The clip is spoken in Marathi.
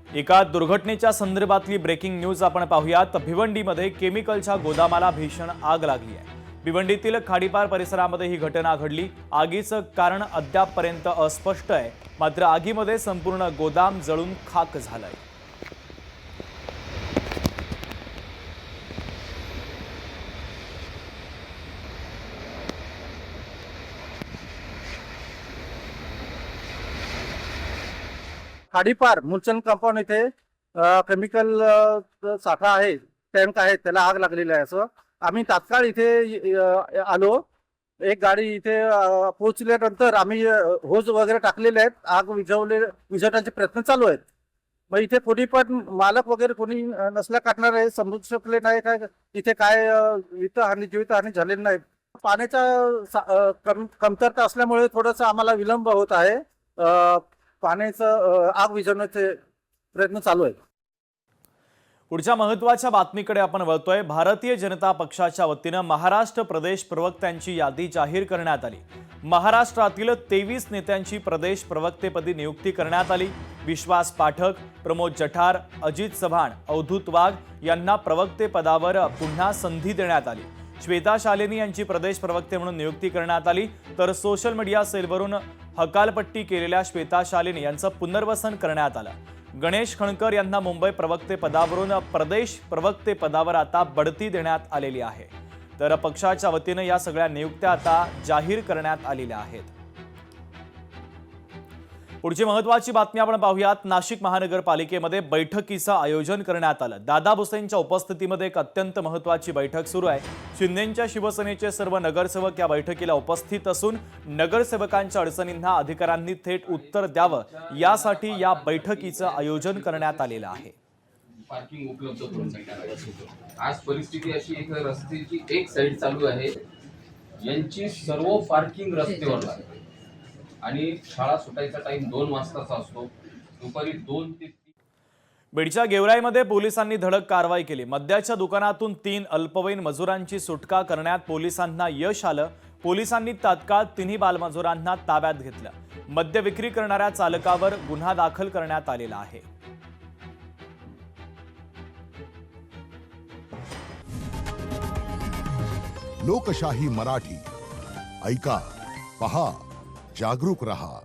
एका दुर्घटनेच्या संदर्भातली ब्रेकिंग न्यूज आपण पाहूयात। भिवंडीमध्ये केमिकलच्या गोदामाला भीषण आग लागली आहे। भिवंडीतील खाडीपार परिसरामध्ये ही घटना घडली। आगीचं कारण अद्यापपर्यंत अस्पष्ट आहे, मात्र आगीमध्ये संपूर्ण गोदाम जळून खाक झालंय। खाडीपार मुलचंद कंपाऊंड इथे केमिकल साठा आहे, टँक आहे, त्याला आग लागलेली आहे। असं आम्ही तात्काळ इथे आलो। एक गाडी इथे पोहोचल्यानंतर आम्ही होज वगैरे टाकलेले आहेत, आग विझवण्याचे प्रयत्न चालू आहेत। मग इथे कोणी पण मालक वगैरे कोणी नसल्या कारणाने समजू शकले नाही काय इथे काय जीवितहानी झालेली नाही। पाण्याचा कमतरता असल्यामुळे थोडंसं आम्हाला विलंब होत आहे। पाण्याचं आग विझवण्याचे प्रयत्न चालू आहेत। पुढच्या महत्त्वाच्या बातमीकडे आपण वळतोय। भारतीय जनता पक्षाच्या वतीनं महाराष्ट्र प्रदेश प्रवक्त्यांची यादी जाहीर करण्यात आली। महाराष्ट्रातील 23 नेत्यांची प्रदेश प्रवक्तेपदी नियुक्ती करण्यात आली। विश्वास पाठक, प्रमोद जठार, अजित चव्हाण, अवधूत वाघ यांना प्रवक्ते पदावर पुन्हा संधी देण्यात आली। श्वेता शालिनी यांची प्रदेश प्रवक्ते म्हणून नियुक्ती करण्यात आली, तर सोशल मीडिया सेलवरून हकालपट्टी केलेल्या श्वेता शालिनी यांचं पुनर्वसन करण्यात आलं। गणेश खणकर यांना मुंबई प्रवक्ते पदावरून प्रदेश प्रवक्ते पदावर आता बढती देण्यात आलेली आहे। तर पक्षाच्या वतीनं या सगळ्या नियुक्त्या आता जाहीर करण्यात आलेल्या आहेत। पुढची महत्त्वाची बातमी आपण पाहूयात। नाशिक महानगरपालिकेमध्ये बैठकीचं आयोजन करण्यात आलं। दादा भुसेंच्या उपस्थितीमध्ये एक अत्यंत महत्त्वाची बैठक सुरू आहे। शिंदेंच्या शिवसेनेचे सर्व नगरसेवक या बैठकीला उपस्थित असून नगरसेवकांच्या अडचणींना अधिकाऱ्यांनी थेट उत्तर द्यावं, यासाठी या बैठकीचं आयोजन करण्यात आलेलं आहे। पार्किंग उपलब्ध करून देण्यात आज परिस्थिती अशी आहे, रस्त्याची एक साइड चालू आहे, यांची सर्व पार्किंग रस्त्यावर आहे आणि शाळा सुटायचा टाइम 2 वाजताचा असतो, दुपारी 2 ते 3। बीडच्या गेवराईमध्ये पोलिसांनी धडक कारवाई केली। मद्याच्या दुकानातून 3 अल्पवयीन मजुरांची सुटका करण्यात पोलिसांना यश आलं। पोलिसांनी तात्काळ 3 बालमजुरांना ताब्यात घेतलं। मद्य विक्री करणाऱ्या चालकावर गुन्हा दाखल करण्यात आलेला आहे। लोकशाही मराठी ऐका, पहा, जागरूक रहा।